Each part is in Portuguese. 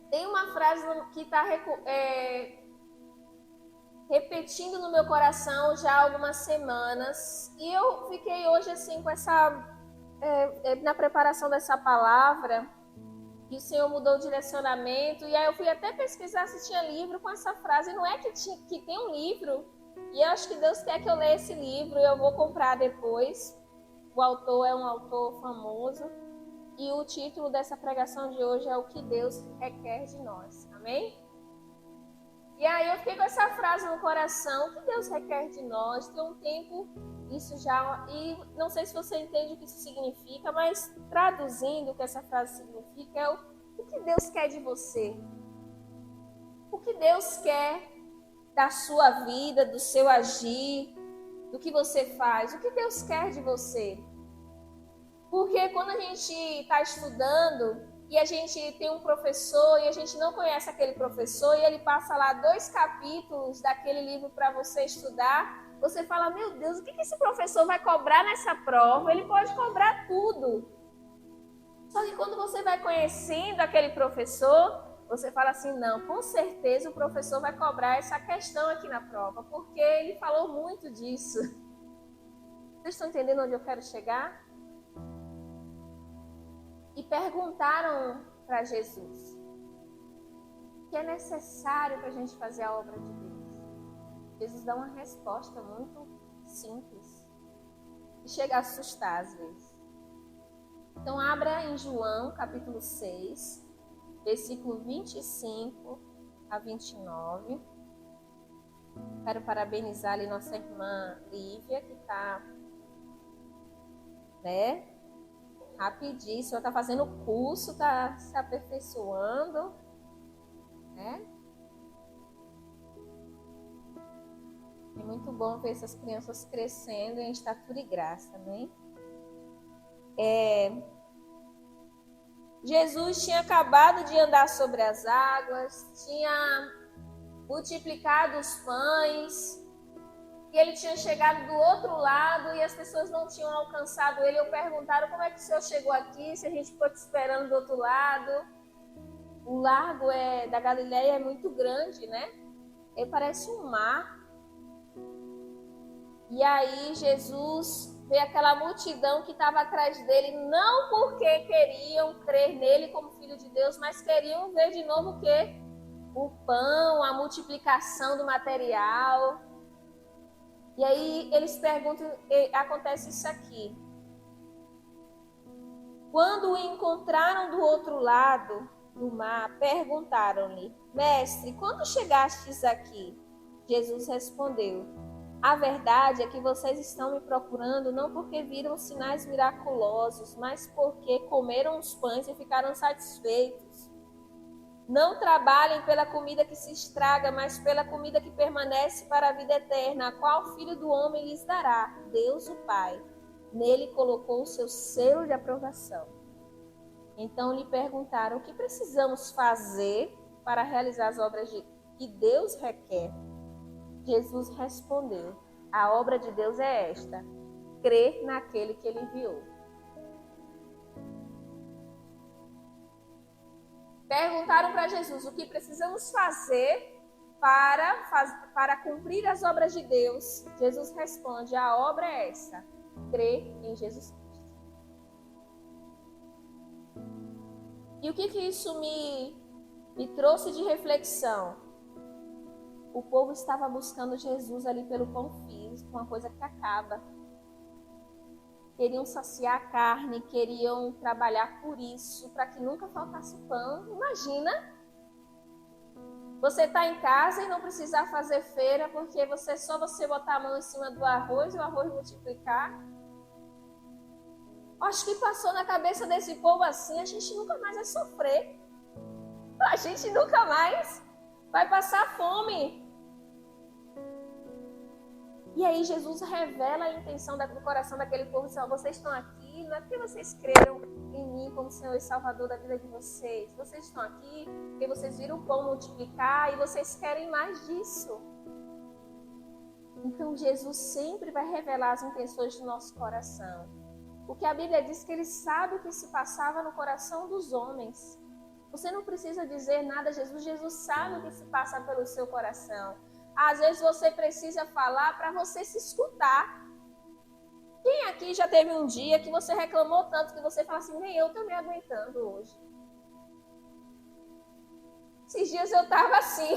Tem uma frase que está repetindo no meu coração já há algumas semanas. E eu fiquei hoje assim com essa... na preparação dessa palavra, e o Senhor mudou o direcionamento. E aí eu fui até pesquisar se tinha livro com essa frase. E não é que tem um livro. E eu acho que Deus quer que eu leia esse livro. Eu vou comprar depois. O autor é um autor famoso. E o título dessa pregação de hoje é O que Deus requer de nós. Amém? E aí eu fiquei com essa frase no coração. O que Deus requer de nós? Tem um tempo isso já... E não sei se você entende o que isso significa, mas traduzindo o que essa frase significa é o que Deus quer de você. O que Deus quer da sua vida, do seu agir, do que você faz. O que Deus quer de você. Porque quando a gente está estudando e a gente tem um professor e a gente não conhece aquele professor e ele passa lá 2 capítulos daquele livro para você estudar, você fala, meu Deus, o que esse professor vai cobrar nessa prova? Ele pode cobrar tudo. Só que quando você vai conhecendo aquele professor, você fala assim, não, com certeza o professor vai cobrar essa questão aqui na prova, porque ele falou muito disso. Vocês estão entendendo onde eu quero chegar? E perguntaram para Jesus o que é necessário para a gente fazer a obra de Deus. Jesus dá uma resposta muito simples e chega a assustar às vezes. Então abra em João capítulo 6, versículo 25 a 29. Quero parabenizar ali nossa irmã Lívia, que está, rapidinho, o senhor está fazendo curso, está se aperfeiçoando, né? É muito bom ver essas crianças crescendo em estatura e graça, né? Jesus tinha acabado de andar sobre as águas, tinha multiplicado os pães, e ele tinha chegado do outro lado e as pessoas não tinham alcançado ele. Eu perguntaram como é que o senhor chegou aqui, se a gente ficou te esperando do outro lado. O largo da Galileia é muito grande, né? Ele parece um mar. E aí Jesus vê aquela multidão que estava atrás dele, não porque queriam crer nele como filho de Deus, mas queriam ver de novo o quê? O pão, a multiplicação do material. E aí eles perguntam, acontece isso aqui. Quando o encontraram do outro lado do mar, perguntaram-lhe, mestre, quando chegastes aqui? Jesus respondeu, a verdade é que vocês estão me procurando não porque viram sinais miraculosos, mas porque comeram os pães e ficaram satisfeitos. Não trabalhem pela comida que se estraga, mas pela comida que permanece para a vida eterna, a qual o Filho do Homem lhes dará, Deus o Pai. Nele colocou o seu selo de aprovação. Então lhe perguntaram, o que precisamos fazer para realizar as obras que Deus requer? Jesus respondeu, a obra de Deus é esta, crer naquele que ele enviou. Perguntaram para Jesus o que precisamos fazer para cumprir as obras de Deus. Jesus responde, a obra é essa, crer em Jesus Cristo. E o que isso me trouxe de reflexão? O povo estava buscando Jesus ali pelo pão físico, uma coisa que acaba. Queriam saciar a carne, queriam trabalhar por isso, para que nunca faltasse pão. Imagina, você está em casa e não precisar fazer feira, porque só você botar a mão em cima do arroz e o arroz multiplicar. Acho que passou na cabeça desse povo assim, a gente nunca mais vai sofrer. A gente nunca mais vai passar fome. E aí Jesus revela a intenção do coração daquele povo. Vocês estão aqui, não é porque vocês creram em mim como Senhor e Salvador da vida de vocês. Vocês estão aqui porque vocês viram o pão multiplicar e vocês querem mais disso. Então Jesus sempre vai revelar as intenções do nosso coração. Porque a Bíblia diz que ele sabe o que se passava no coração dos homens. Você não precisa dizer nada a Jesus. Jesus sabe o que se passa pelo seu coração. Às vezes você precisa falar para você se escutar. Quem aqui já teve um dia que você reclamou tanto que você fala assim, nem eu estou me aguentando hoje. Esses dias eu estava assim.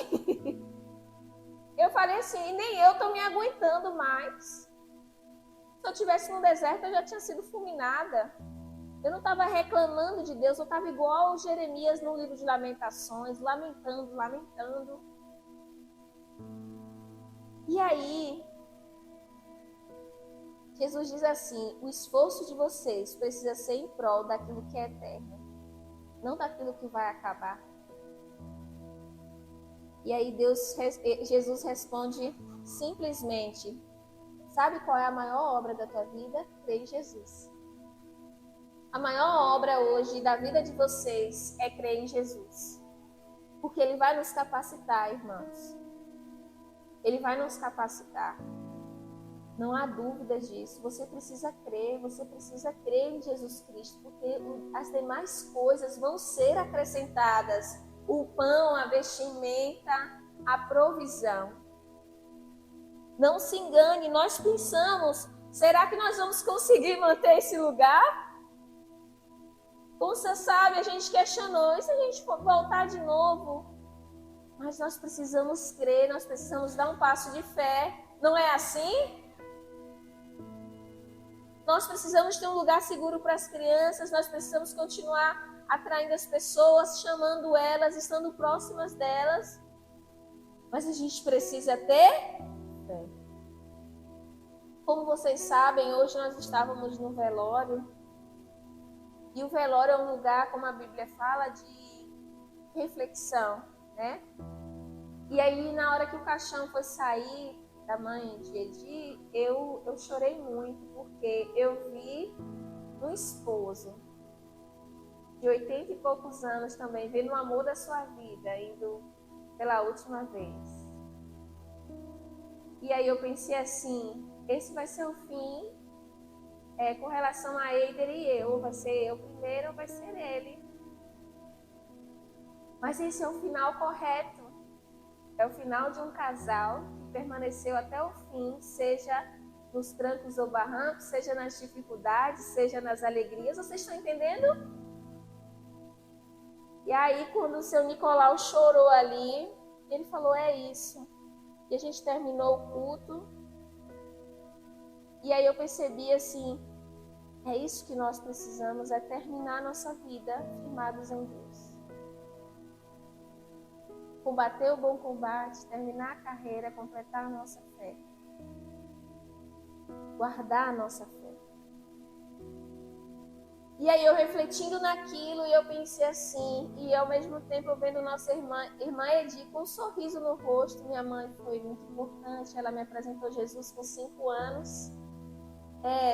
Eu falei assim, nem eu estou me aguentando mais. Se eu estivesse no deserto, eu já tinha sido fulminada. Eu não estava reclamando de Deus, eu estava igual Jeremias no livro de Lamentações, lamentando. E aí, Jesus diz assim, o esforço de vocês precisa ser em prol daquilo que é eterno, não daquilo que vai acabar. E aí Jesus responde simplesmente, sabe qual é a maior obra da tua vida? Crer em Jesus. A maior obra hoje da vida de vocês é crer em Jesus. Porque Ele vai nos capacitar, irmãos. Ele vai nos capacitar. Não há dúvida disso. Você precisa crer em Jesus Cristo, porque as demais coisas vão ser acrescentadas. O pão, a vestimenta, a provisão. Não se engane, nós pensamos, será que nós vamos conseguir manter esse lugar? Como você sabe, a gente questionou, e se a gente voltar de novo? Mas nós precisamos crer, nós precisamos dar um passo de fé. Não é assim? Nós precisamos ter um lugar seguro para as crianças, nós precisamos continuar atraindo as pessoas, chamando elas, estando próximas delas. Mas a gente precisa ter fé. Como vocês sabem, hoje nós estávamos no velório. E o velório é um lugar, como a Bíblia fala, de reflexão, né? E aí, na hora que o caixão foi sair da mãe de Edi, eu chorei muito, porque eu vi um esposo de 80 e poucos anos também, vendo o amor da sua vida, indo pela última vez. E aí eu pensei assim, esse vai ser o fim com relação a Eider e eu. Vai ser eu primeiro ou vai ser ele? Mas esse é o final correto. É o final de um casal que permaneceu até o fim, seja nos trancos ou barrancos, seja nas dificuldades, seja nas alegrias. Vocês estão entendendo? E aí, quando o seu Nicolau chorou ali, ele falou, é isso. E a gente terminou o culto. E aí eu percebi assim, é isso que nós precisamos, é terminar a nossa vida firmados em Deus. Combater o bom combate, terminar a carreira, completar a nossa fé. Guardar a nossa fé. E aí eu refletindo naquilo, e eu pensei assim, e ao mesmo tempo eu vendo nossa irmã Edi com um sorriso no rosto. Minha mãe foi muito importante, ela me apresentou Jesus com 5 anos.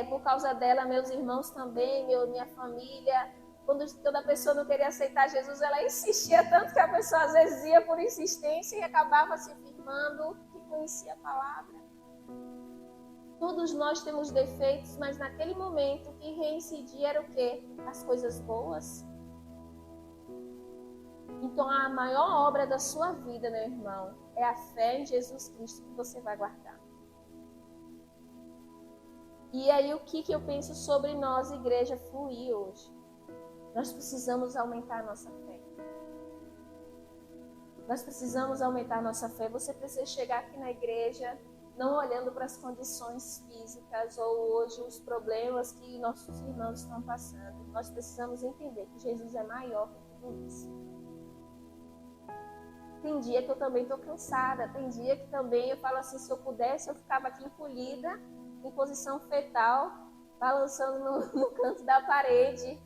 Por causa dela, meus irmãos também, minha família. Quando toda pessoa não queria aceitar Jesus, ela insistia tanto que a pessoa às vezes ia por insistência e acabava se firmando que conhecia a palavra. Todos nós temos defeitos, mas naquele momento o que reincidia era o quê? As coisas boas. Então a maior obra da sua vida, meu irmão, é a fé em Jesus Cristo que você vai guardar. E aí o que eu penso sobre nós, igreja, fluir hoje? Nós precisamos aumentar a nossa fé. Nós precisamos aumentar a nossa fé. Você precisa chegar aqui na igreja não olhando para as condições físicas ou hoje os problemas que nossos irmãos estão passando. Nós precisamos entender que Jesus é maior que tudo isso. Tem dia que eu também estou cansada. Tem dia que também eu falo assim, se eu pudesse, eu ficava aqui encolhida, em posição fetal, balançando no canto da parede.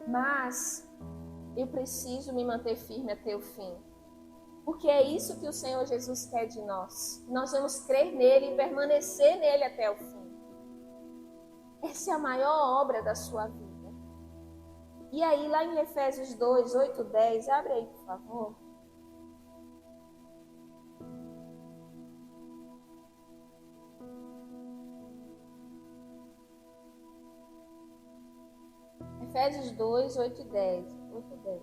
Mas eu preciso me manter firme até o fim. Porque é isso que o Senhor Jesus quer de nós. Nós vamos crer nele e permanecer nele até o fim. Essa é a maior obra da sua vida. E aí, lá em Efésios 2, 8, 10, abre aí, por favor. Efésios 2, 8 e 10. 8 e 10.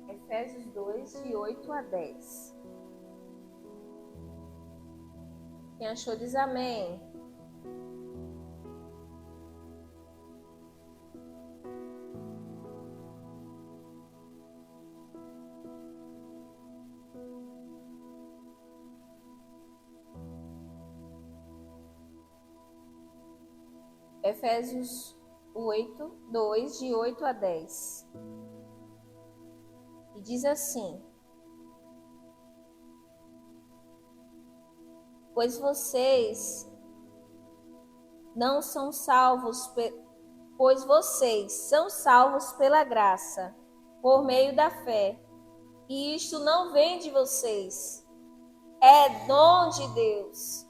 Efésios 2, de 8 a 10. Quem achou diz amém. Efésios 8, 2, de 8 a 10. E diz assim: Pois vocês são salvos pela graça, por meio da fé. E isto não vem de vocês, é dom de Deus,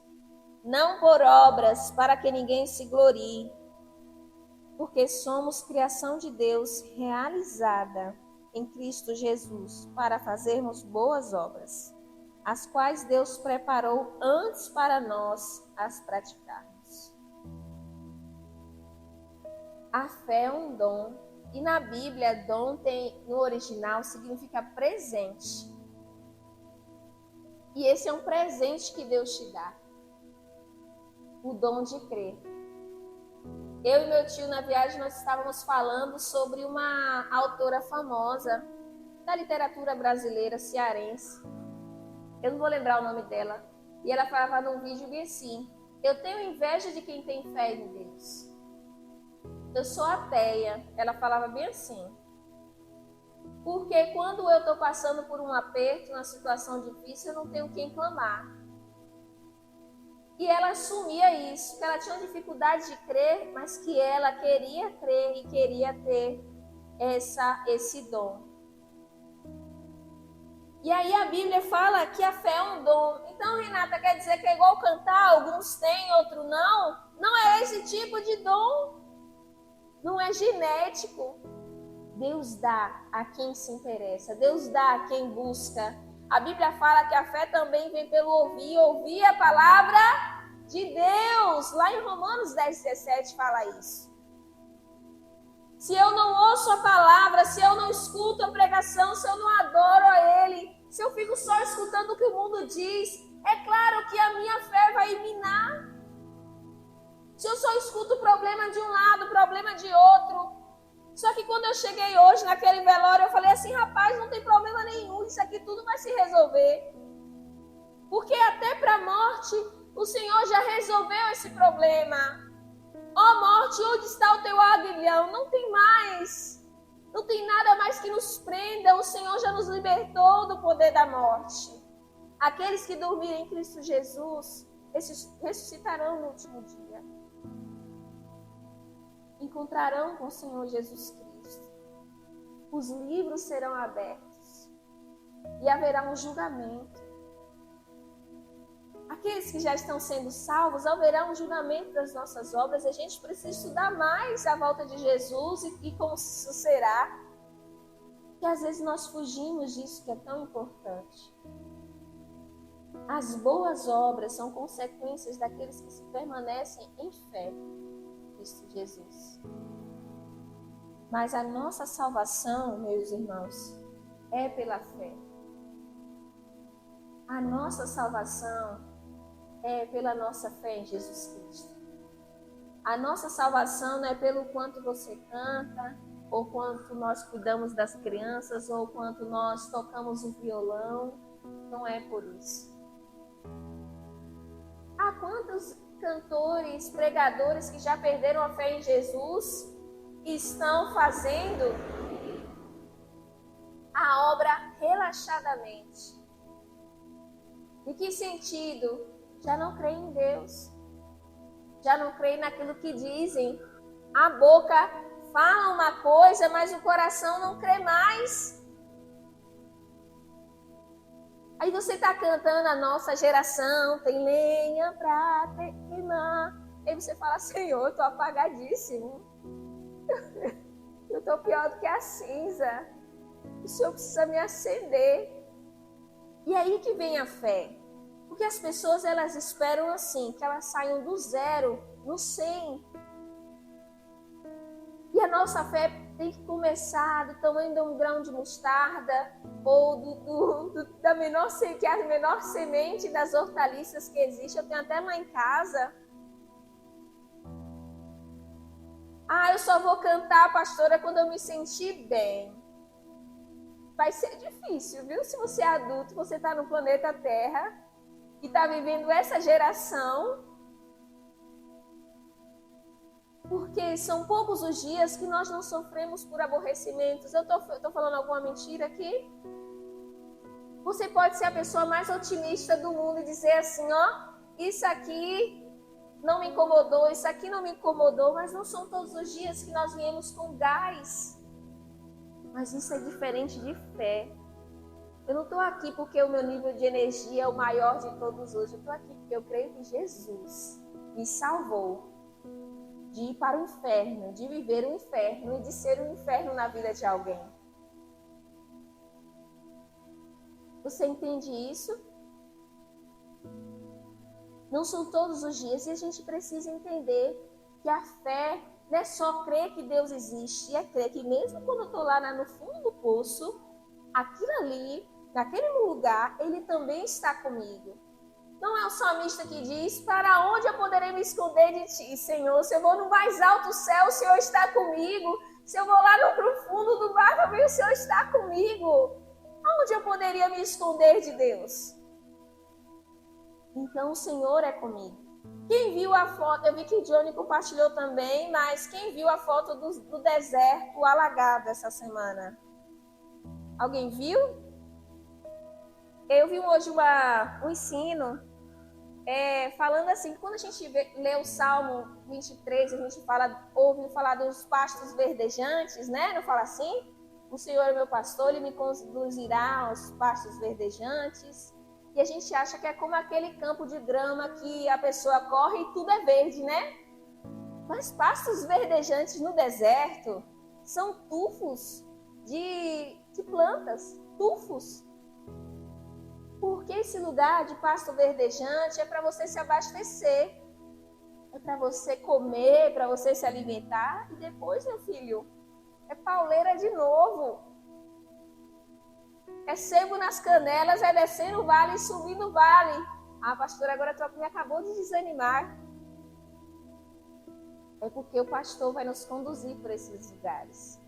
não por obras, para que ninguém se glorie, porque somos criação de Deus realizada em Cristo Jesus, para fazermos boas obras, as quais Deus preparou antes para nós as praticarmos. A fé é um dom, e na Bíblia, dom no original significa presente. E esse é um presente que Deus te dá, o dom de crer. Eu e meu tio, na viagem, nós estávamos falando sobre uma autora famosa da literatura brasileira, cearense. Eu não vou lembrar o nome dela. E ela falava num vídeo bem assim: eu tenho inveja de quem tem fé em Deus. Eu sou ateia. Ela falava bem assim. Porque quando eu estou passando por um aperto, uma situação difícil, eu não tenho quem clamar. E ela assumia isso, que ela tinha dificuldade de crer, mas que ela queria crer e queria ter esse dom. E aí a Bíblia fala que a fé é um dom. Então, Renata, quer dizer que é igual cantar, alguns têm, outros não? Não é esse tipo de dom. Não é genético. Deus dá a quem se interessa. Deus dá a quem busca. A Bíblia fala que a fé também vem pelo ouvir a palavra de Deus. Lá em Romanos 10, 17 fala isso. Se eu não ouço a palavra, se eu não escuto a pregação, se eu não adoro a Ele, se eu fico só escutando o que o mundo diz, é claro que a minha fé vai minar. Se eu só escuto o problema de um lado, o problema de outro. Só que quando eu cheguei hoje naquele velório, eu falei assim: rapaz, não tem problema nenhum, isso aqui tudo vai se resolver. Porque até para a morte, o Senhor já resolveu esse problema. Ó morte, onde está o teu aguilhão? Não tem mais. Não tem nada mais que nos prenda. O Senhor já nos libertou do poder da morte. Aqueles que dormirem em Cristo Jesus, esses ressuscitarão no último dia. Encontrarão com o Senhor Jesus Cristo. Os livros serão abertos. E haverá um julgamento. Aqueles que já estão sendo salvos, haverá um julgamento das nossas obras. A gente precisa estudar mais a volta de Jesus e como isso será. Que às vezes nós fugimos disso que é tão importante. As boas obras são consequências daqueles que permanecem em fé em Cristo Jesus. Mas a nossa salvação, meus irmãos, é pela fé. A nossa salvação é pela nossa fé em Jesus Cristo. A nossa salvação não é pelo quanto você canta, ou quanto nós cuidamos das crianças, ou quanto nós tocamos o violão. Não é por isso. Há quantos cantores, pregadores que já perderam a fé em Jesus estão fazendo a obra relaxadamente? Em que sentido? Já não creem em Deus. Já não creem naquilo que dizem. A boca fala uma coisa, mas o coração não crê mais. Aí você está cantando: a nossa geração tem lenha para queimar. Aí você fala: Senhor, eu estou apagadíssimo. Eu estou pior do que a cinza. O Senhor precisa me acender. E aí que vem a fé. Porque as pessoas, elas esperam assim, que elas saiam do 0 no 100. E a nossa fé tem que começar do tamanho de um grão de mostarda, ou da menor semente das hortaliças que existe. Eu tenho até lá em casa. Eu só vou cantar, pastora, quando eu me sentir bem. Vai ser difícil, viu? Se você é adulto, você está no planeta Terra e está vivendo essa geração. Porque são poucos os dias que nós não sofremos por aborrecimentos. Eu estou falando alguma mentira aqui? Você pode ser a pessoa mais otimista do mundo e dizer assim, isso aqui não me incomodou, isso aqui não me incomodou, mas não são todos os dias que nós viemos com gás. Mas isso é diferente de fé. Eu não estou aqui porque o meu nível de energia é o maior de todos hoje. Eu estou aqui porque eu creio que Jesus me salvou de ir para o inferno, de viver o inferno e de ser um inferno na vida de alguém. Você entende isso? Não são todos os dias, e a gente precisa entender que a fé não é só crer que Deus existe, é crer que mesmo quando eu estou lá no fundo do poço, aquilo ali, naquele lugar, Ele também está comigo. Não é o salmista que diz, para onde eu poderei me esconder de ti, Senhor? Se eu vou no mais alto céu, o Senhor está comigo. Se eu vou lá no profundo do mar, também o Senhor está comigo. Onde eu poderia me esconder de Deus? Então o Senhor é comigo. Quem viu a foto, eu vi que o Johnny compartilhou também, mas quem viu a foto do deserto alagado essa semana? Alguém viu? Eu vi hoje um ensino falando assim, quando a gente lê o Salmo 23, a gente ouve falar dos pastos verdejantes, né? Não fala assim? O Senhor é meu pastor, Ele me conduzirá aos pastos verdejantes. E a gente acha que é como aquele campo de grama que a pessoa corre e tudo é verde, né? Mas pastos verdejantes no deserto são tufos de plantas, tufos. Porque esse lugar de pasto verdejante é para você se abastecer, é para você comer, para você se alimentar. E depois, meu filho, é pauleira de novo. É sebo nas canelas, é descendo o vale e subindo o vale. Pastora, agora tu me acabou de desanimar. É porque o pastor vai nos conduzir por esses lugares.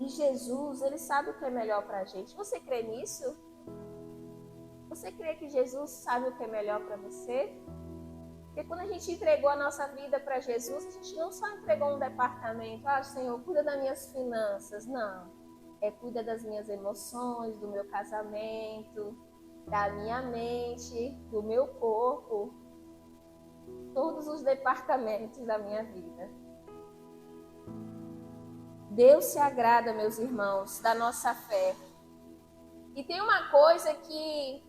E Jesus, Ele sabe o que é melhor para a gente. Você crê nisso? Você crê que Jesus sabe o que é melhor para você? Porque quando a gente entregou a nossa vida para Jesus, a gente não só entregou um departamento. Senhor, cuida das minhas finanças. Não. Cuida das minhas emoções, do meu casamento, da minha mente, do meu corpo. Todos os departamentos da minha vida. Deus se agrada, meus irmãos, da nossa fé. E tem uma coisa que,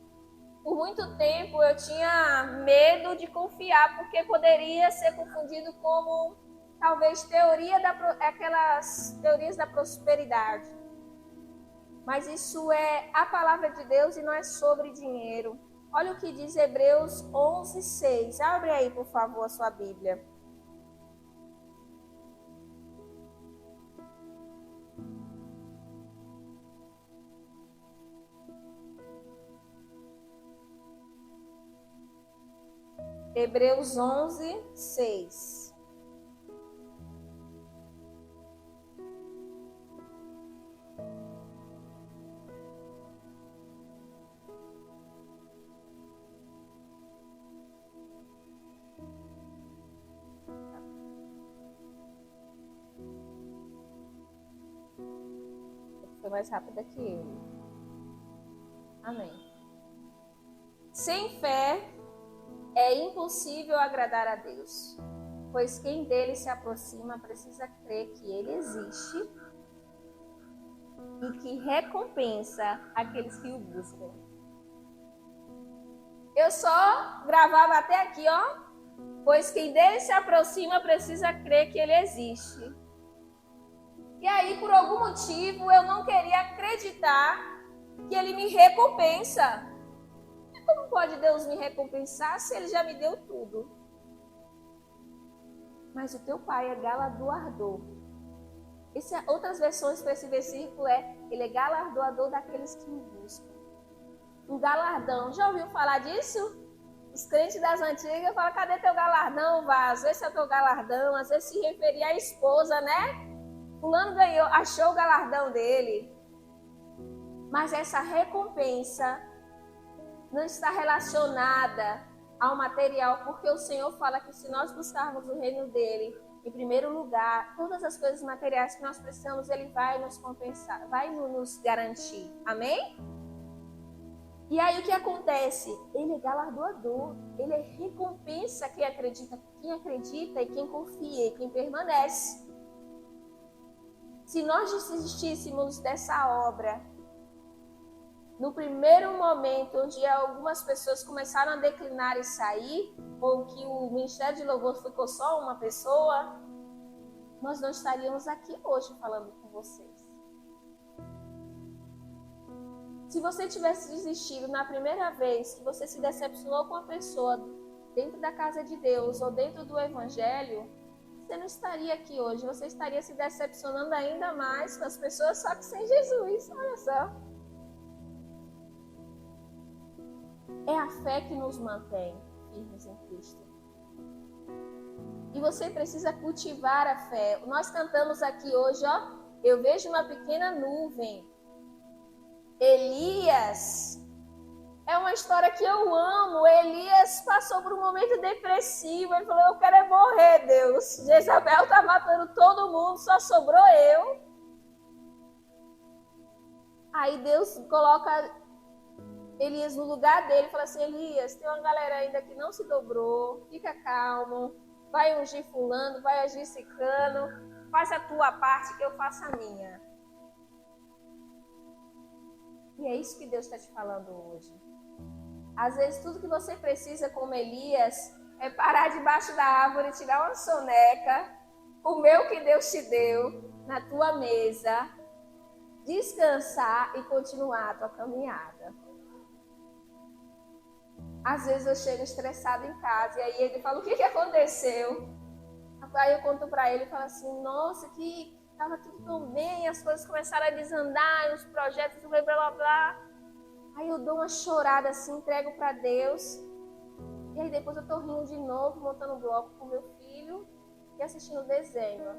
por muito tempo, eu tinha medo de confiar, porque poderia ser confundido como, talvez, aquelas teorias da prosperidade. Mas isso é a palavra de Deus e não é sobre dinheiro. Olha o que diz Hebreus 11:6. Abre aí, por favor, a sua Bíblia. Hebreus 11:6. Foi mais rápida que eu. Amém. Sem fé é impossível agradar a Deus, pois quem dele se aproxima precisa crer que ele existe e que recompensa aqueles que o buscam. Eu só gravava até aqui, pois quem dele se aproxima precisa crer que ele existe. E aí, por algum motivo, eu não queria acreditar que Ele me recompensa. E como pode Deus me recompensar se Ele já me deu tudo? Mas o teu Pai é galardoador. Outras versões para esse versículo Ele é galardoador daqueles que me buscam. Um galardão, já ouviu falar disso? Os crentes das antigas falam, cadê teu galardão, vaso? Esse é o teu galardão. Às vezes se referia à esposa, né? Fulano ganhou, achou o galardão dele. Mas essa recompensa não está relacionada ao material, porque o Senhor fala que se nós buscarmos o reino dele, em primeiro lugar, todas as coisas materiais que nós precisamos, ele vai nos compensar, vai nos garantir. Amém? E aí o que acontece? Ele é galardoador, ele recompensa quem acredita e quem confia e quem permanece. Se nós desistíssemos dessa obra, no primeiro momento onde algumas pessoas começaram a declinar e sair, ou que o Ministério de Louvor ficou só uma pessoa, nós não estaríamos aqui hoje falando com vocês. Se você tivesse desistido na primeira vez que você se decepcionou com a pessoa dentro da casa de Deus ou dentro do Evangelho, você não estaria aqui hoje, você estaria se decepcionando ainda mais com as pessoas, só que sem Jesus, olha só. É a fé que nos mantém firmes em Cristo. E você precisa cultivar a fé. Nós cantamos aqui hoje, ó, eu vejo uma pequena nuvem. Elias, é uma história que eu amo. Elias passou por um momento depressivo. Ele falou, eu quero morrer, Deus. Jezabel está matando todo mundo, só sobrou eu. Aí Deus coloca Elias no lugar dele e fala assim, Elias, tem uma galera ainda que não se dobrou, fica calmo, vai ungir fulano, vai agir ciclano, faz a tua parte que eu faço a minha. E é isso que Deus está te falando hoje. Às vezes tudo que você precisa como Elias é parar debaixo da árvore, tirar uma soneca, comer o que Deus te deu na tua mesa, descansar e continuar a tua caminhada. Às vezes eu chego estressada em casa e aí ele fala, o que aconteceu? Aí eu conto para ele e falo assim, nossa, que estava tudo tão bem, as coisas começaram a desandar, os projetos, blá, blá, blá. Aí eu dou uma chorada assim, entrego para Deus. E aí depois eu tô rindo de novo, montando bloco com meu filho e assistindo desenho.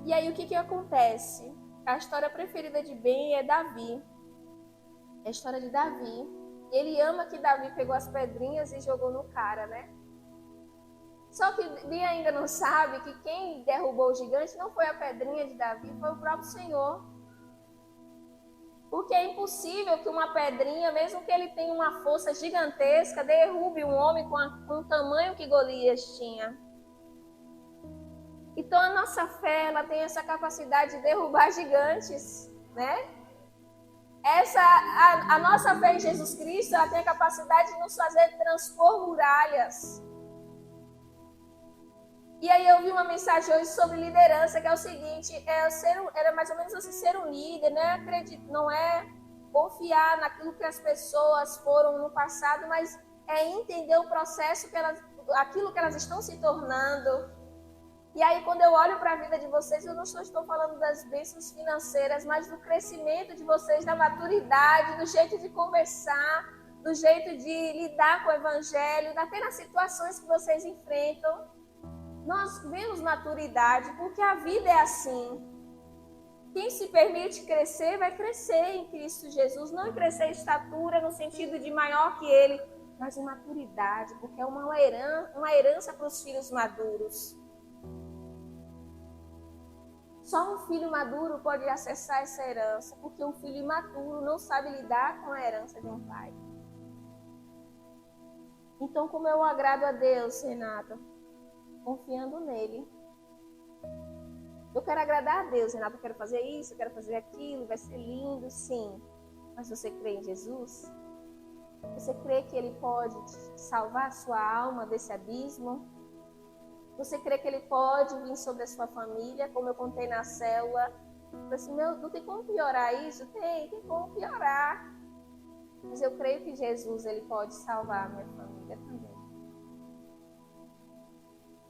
E aí o que acontece? A história preferida de Ben é Davi. É a história de Davi. Ele ama que Davi pegou as pedrinhas e jogou no cara, né? Só que Ben ainda não sabe que quem derrubou o gigante não foi a pedrinha de Davi, foi o próprio Senhor. Porque é impossível que uma pedrinha, mesmo que ele tenha uma força gigantesca, derrube um homem com o tamanho que Golias tinha. Então a nossa fé, ela tem essa capacidade de derrubar gigantes, né? A nossa fé em Jesus Cristo, ela tem a capacidade de nos fazer transpor muralhas. E aí eu vi uma mensagem hoje sobre liderança, que é o seguinte, era mais ou menos assim, ser um líder, né? Não é confiar naquilo que as pessoas foram no passado, mas é entender o processo, aquilo que elas estão se tornando. E aí quando eu olho para a vida de vocês, eu não só estou falando das bênçãos financeiras, mas do crescimento de vocês, da maturidade, do jeito de conversar, do jeito de lidar com o evangelho, até nas situações que vocês enfrentam. Nós vemos maturidade, porque a vida é assim. Quem se permite crescer, vai crescer em Cristo Jesus. Não em crescer em estatura, no sentido de maior que Ele, mas em maturidade, porque é uma herança para os filhos maduros. Só um filho maduro pode acessar essa herança, porque um filho imaturo não sabe lidar com a herança de um pai. Então, como eu agrado a Deus, Renata? Confiando nele. Eu quero agradar a Deus, Renata, eu quero fazer isso, eu quero fazer aquilo, vai ser lindo, sim. Mas você crê em Jesus? Você crê que Ele pode salvar a sua alma desse abismo? Você crê que Ele pode vir sobre a sua família, como eu contei na célula? falei assim, não tem como piorar isso? Tem como piorar. Mas eu creio que Jesus, ele pode salvar a minha família também.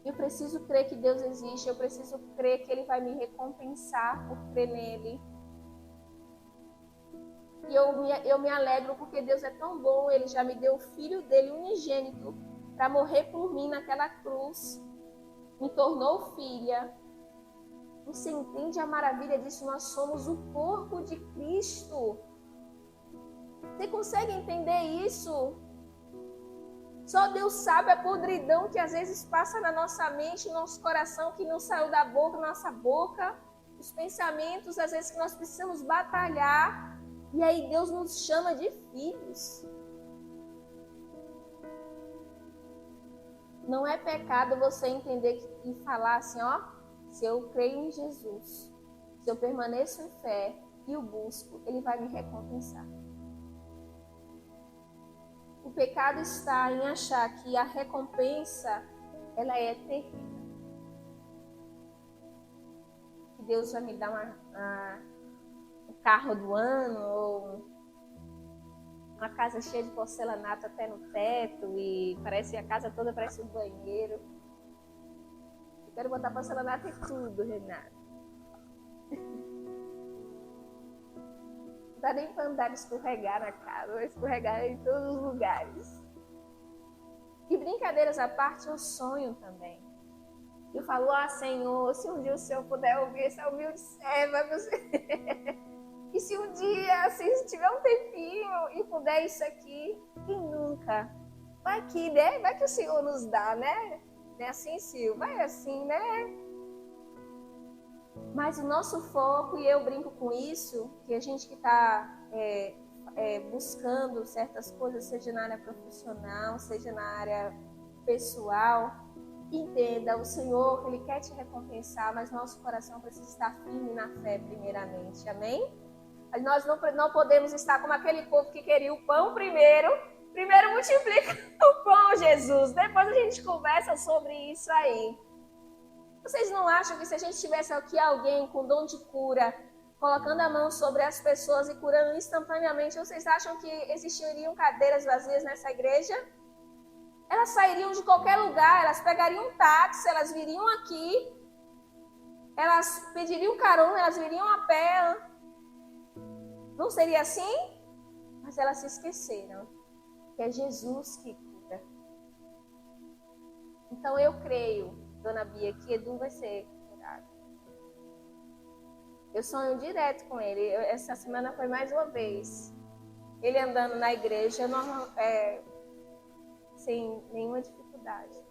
Eu preciso crer que Deus existe, eu preciso crer que Ele vai me recompensar por crer nele. E eu me alegro porque Deus é tão bom, Ele já me deu o Filho dele unigênito para morrer por mim naquela cruz. Me tornou filha. Você entende a maravilha disso? Nós somos o corpo de Cristo. Você consegue entender isso? Só Deus sabe a podridão que às vezes passa na nossa mente, no nosso coração, que não saiu da boca, nossa boca. Os pensamentos, às vezes, que nós precisamos batalhar. E aí Deus nos chama de filhos. Não é pecado você entender e falar assim, ó, se eu creio em Jesus, se eu permaneço em fé e o busco, Ele vai me recompensar. O pecado está em achar que a recompensa, ela é terrível. Que Deus vai me dar um carro do ano, ou uma casa cheia de porcelanato até no teto, e parece a casa toda parece um banheiro. Eu quero botar porcelanato em tudo, Renato. Não dá nem para andar escorregar na casa, vai escorregar em todos os lugares. E brincadeiras à parte, eu sonho também. Eu falo, Senhor, se um dia o Senhor puder ouvir essa humilde serva, e se um dia, assim, se tiver um tempinho e puder isso aqui, quem nunca? Vai que, né? Vai que o Senhor nos dá, né? Não é assim, Sil? Vai assim, né? Mas o nosso foco, e eu brinco com isso, que a gente que está buscando certas coisas, seja na área profissional, seja na área pessoal, entenda, o Senhor, Ele quer te recompensar, mas nosso coração precisa estar firme na fé primeiramente, amém? Nós não podemos estar como aquele povo que queria o pão primeiro multiplica o pão, Jesus, depois a gente conversa sobre isso aí. Vocês não acham que se a gente tivesse aqui alguém com dom de cura, colocando a mão sobre as pessoas e curando instantaneamente, vocês acham que existiriam cadeiras vazias nessa igreja? Elas sairiam de qualquer lugar, elas pegariam um táxi, elas viriam aqui, elas pediriam carona, elas viriam a pé. Não seria assim? Mas elas se esqueceram que é Jesus que cura. Então eu creio, Dona Bia, que Edu vai ser curado. Eu sonho direto com ele. Essa semana foi mais uma vez. Ele andando na igreja, sem nenhuma dificuldade.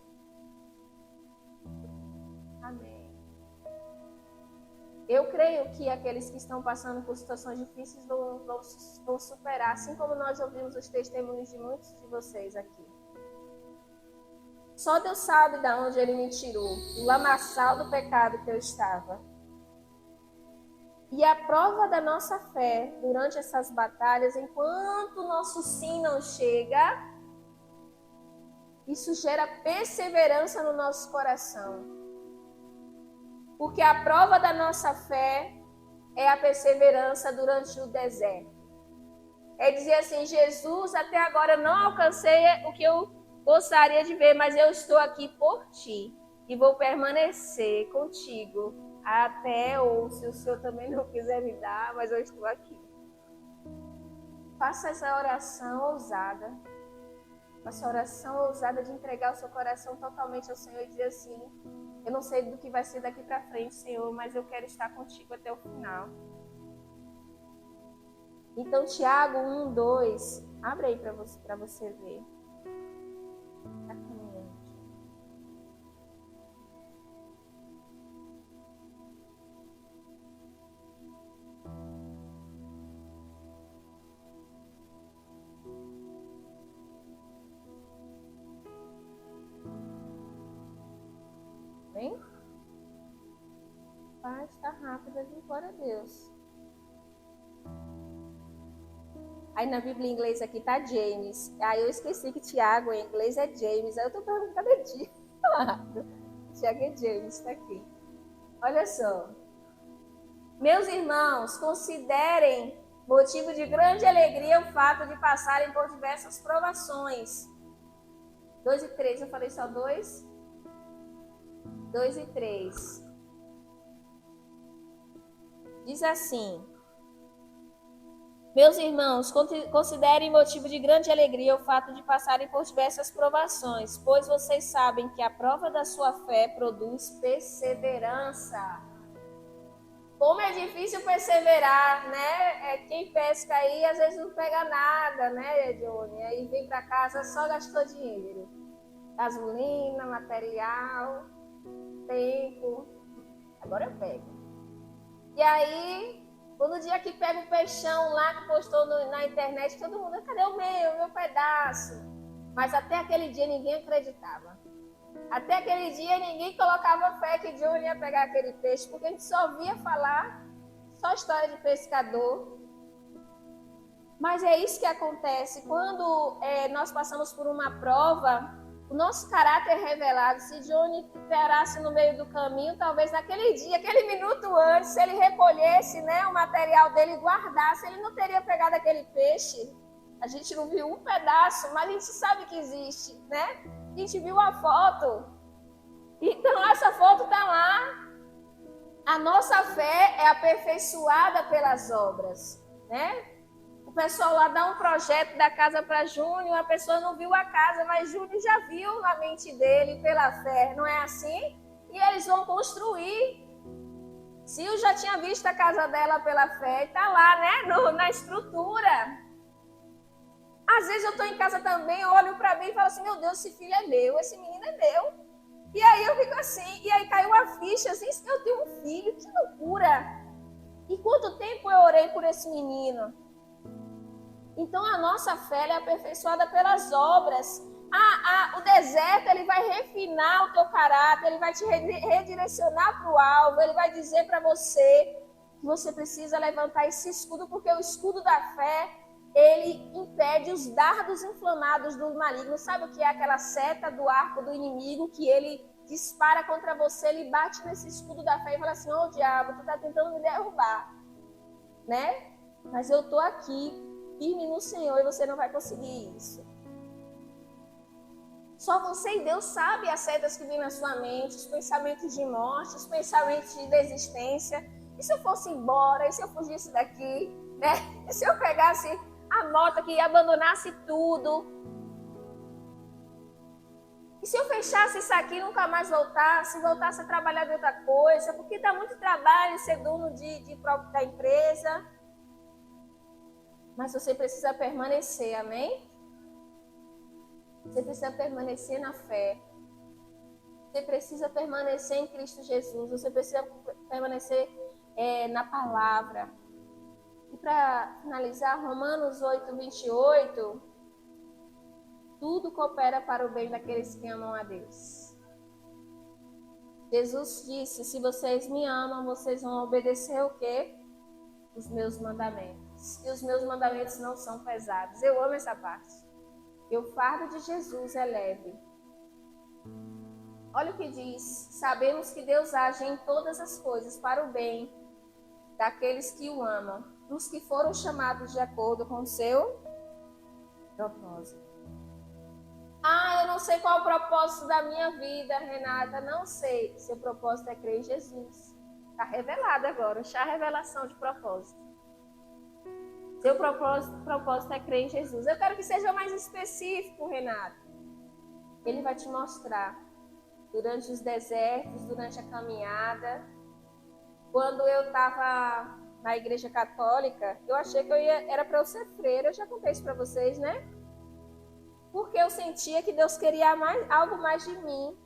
Amém. Eu creio que aqueles que estão passando por situações difíceis vão superar, assim como nós ouvimos os testemunhos de muitos de vocês aqui. Só Deus sabe de onde Ele me tirou, do lamaçal do pecado que eu estava. E a prova da nossa fé, durante essas batalhas, enquanto o nosso sim não chega, isso gera perseverança no nosso coração. Porque a prova da nossa fé é a perseverança durante o deserto. É dizer assim, Jesus, até agora eu não alcancei o que eu gostaria de ver, mas eu estou aqui por ti e vou permanecer contigo até, ou se o Senhor também não quiser me dar, mas eu estou aqui. Faça essa oração ousada. Faça a oração ousada de entregar o seu coração totalmente ao Senhor e dizer assim, eu não sei do que vai ser daqui para frente, Senhor, mas eu quero estar contigo até o final. Então, Tiago 1, 2, abre aí para você ver. Está caminhando. Bem? Paz, está rápida, glória a Deus. Aí na Bíblia em inglês aqui tá James. Aí eu esqueci que Tiago em inglês é James. Aí eu tô perguntando, cadê Tiago? Tiago é James, tá aqui. Olha só. Meus irmãos, considerem motivo de grande alegria o fato de passarem por diversas provações. 2 e 3, eu falei só 2? 2 e 3. Diz assim: meus irmãos, considerem motivo de grande alegria o fato de passarem por diversas provações, pois vocês sabem que a prova da sua fé produz perseverança. Como é difícil perseverar, né? Quem pesca aí às vezes não pega nada, né, Johnny? Aí vem para casa só gastou dinheiro. Gasolina, material, tempo. Agora eu pego. E aí, no dia que pega o peixão lá que postou na internet, todo mundo, cadê o meu pedaço? Mas até aquele dia ninguém acreditava. Até aquele dia ninguém colocava fé que Johnny ia pegar aquele peixe, porque a gente só via falar, só história de pescador. Mas é isso que acontece. Quando nós passamos por uma prova, o nosso caráter é revelado. Se Johnny parasse no meio do caminho, talvez naquele dia, aquele minuto antes, se ele recolhesse, né, o material dele e guardasse, ele não teria pegado aquele peixe. A gente não viu um pedaço, mas a gente sabe que existe, né? A gente viu a foto. Então, essa foto está lá. A nossa fé é aperfeiçoada pelas obras, né? O pessoal lá dá um projeto da casa para Júnior, a pessoa não viu a casa, mas Júnior já viu na mente dele pela fé, não é assim? E eles vão construir. Sil já tinha visto a casa dela pela fé, está lá, né? Na estrutura. Às vezes eu estou em casa também, eu olho para mim e falo assim, meu Deus, esse filho é meu, esse menino é meu. E aí eu fico assim, e aí caiu a ficha, assim, eu tenho um filho, que loucura. E quanto tempo eu orei por esse menino? Então a nossa fé é aperfeiçoada pelas obras. O deserto, ele vai refinar o teu caráter, ele vai te redirecionar para o alvo, ele vai dizer para você que você precisa levantar esse escudo, porque o escudo da fé, ele impede os dardos inflamados do maligno. Sabe o que é aquela seta do arco do inimigo que ele dispara contra você, ele bate nesse escudo da fé e fala assim, diabo, tu tá tentando me derrubar, né? Mas eu tô aqui, firme no Senhor, e você não vai conseguir isso. Só você e Deus sabe as setas que vêm na sua mente, os pensamentos de morte, os pensamentos de desistência. E se eu fosse embora, e se eu fugisse daqui, né? E se eu pegasse a moto aqui e abandonasse tudo? E se eu fechasse isso aqui e nunca mais voltasse a trabalhar de outra coisa? Porque dá muito trabalho ser dono da empresa. Mas você precisa permanecer, amém? Você precisa permanecer na fé. Você precisa permanecer em Cristo Jesus. Você precisa permanecer na palavra. E para finalizar, Romanos 8, 28, tudo coopera para o bem daqueles que amam a Deus. Jesus disse, se vocês me amam, vocês vão obedecer o quê? Os meus mandamentos. E os meus mandamentos não são pesados. Eu amo essa parte. E o fardo de Jesus é leve. Olha o que diz. Sabemos que Deus age em todas as coisas para o bem daqueles que o amam, dos que foram chamados de acordo com o seu propósito. Eu não sei qual é o propósito da minha vida, Renata. Não sei. Seu propósito é crer em Jesus. Está revelado agora. Chá revelação de propósito. Seu propósito é crer em Jesus. Eu quero que seja mais específico, Renato. Ele vai te mostrar durante os desertos, durante a caminhada. Quando eu estava na igreja católica, eu achei que era para eu ser freira. Eu já contei isso para vocês, né? Porque eu sentia que Deus queria algo mais de mim.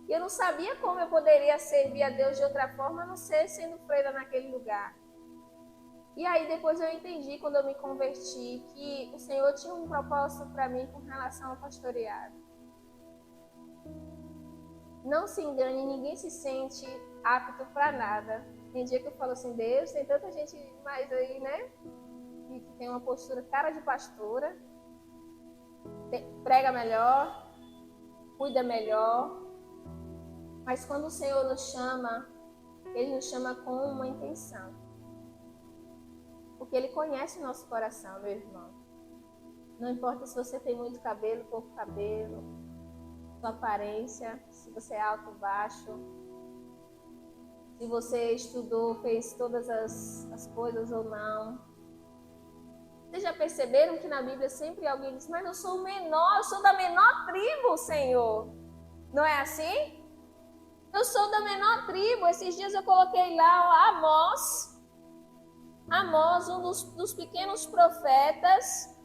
E eu não sabia como eu poderia servir a Deus de outra forma, a não ser sendo freira naquele lugar. E aí depois eu entendi, quando eu me converti, que o Senhor tinha um propósito para mim com relação ao pastoreado. Não se engane, ninguém se sente apto para nada. Tem dia que eu falo assim, Deus, tem tanta gente mais aí, né? Que tem uma postura cara de pastora, prega melhor, cuida melhor. Mas quando o Senhor nos chama, Ele nos chama com uma intenção. Porque Ele conhece o nosso coração, meu irmão. Não importa se você tem muito cabelo, pouco cabelo, sua aparência, se você é alto ou baixo, se você estudou, fez todas as coisas ou não. Vocês já perceberam que na Bíblia sempre alguém diz, mas eu sou o menor, eu sou da menor tribo, Senhor. Não é assim? Eu sou da menor tribo. Esses dias eu coloquei lá Amós, um dos pequenos profetas,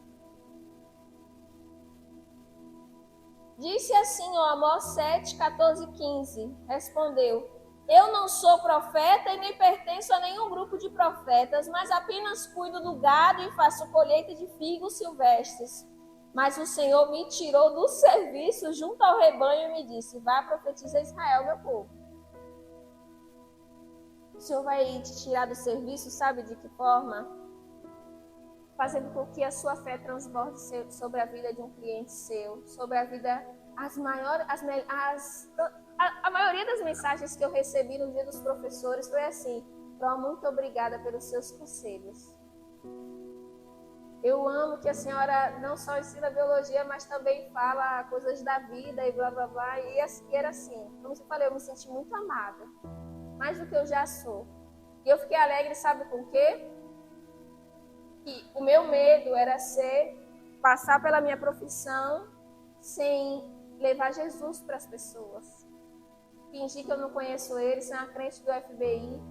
disse assim, Amós 7, 14 e 15, respondeu, eu não sou profeta e nem pertenço a nenhum grupo de profetas, mas apenas cuido do gado e faço colheita de figos silvestres. Mas o Senhor me tirou do serviço junto ao rebanho e me disse, vá profetizar a Israel, meu povo. O Senhor vai te tirar do serviço, sabe de que forma? Fazendo com que a sua fé transborde sobre a vida de um cliente seu, sobre a vida, a maioria das mensagens que eu recebi no dia dos professores foi assim, Pro, muito obrigada pelos seus conselhos. Eu amo que a senhora não só ensina biologia, mas também fala coisas da vida e blá blá blá. E era assim, como eu falei, eu me senti muito amada, mais do que eu já sou. E eu fiquei alegre, sabe com o quê? Que o meu medo era passar pela minha profissão sem levar Jesus para as pessoas. Fingir que eu não conheço ele, ser uma crente do FBI.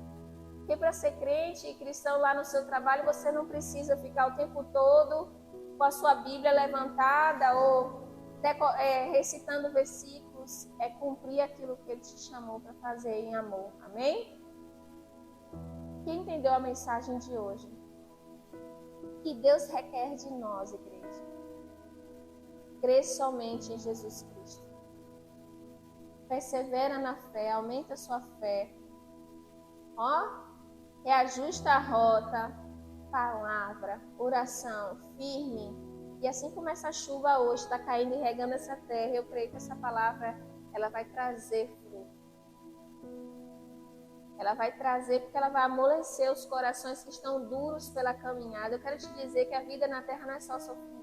Porque para ser crente e cristão lá no seu trabalho, você não precisa ficar o tempo todo com a sua Bíblia levantada ou recitando versículos. É cumprir aquilo que ele te chamou para fazer em amor. Amém? Quem entendeu a mensagem de hoje? Que Deus requer de nós, igreja. Crer somente em Jesus Cristo. Persevera na fé, aumenta a sua fé. Reajusta a rota, palavra, oração, firme. E assim como essa chuva hoje está caindo e regando essa terra, eu creio que essa palavra ela vai trazer fruto. Ela vai trazer porque ela vai amolecer os corações que estão duros pela caminhada. Eu quero te dizer que a vida na terra não é só sofrimento.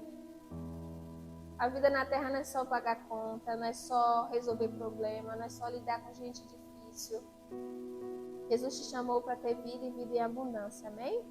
A vida na terra não é só pagar conta, não é só resolver problema, não é só lidar com gente difícil. Jesus te chamou para ter vida e vida em abundância, amém?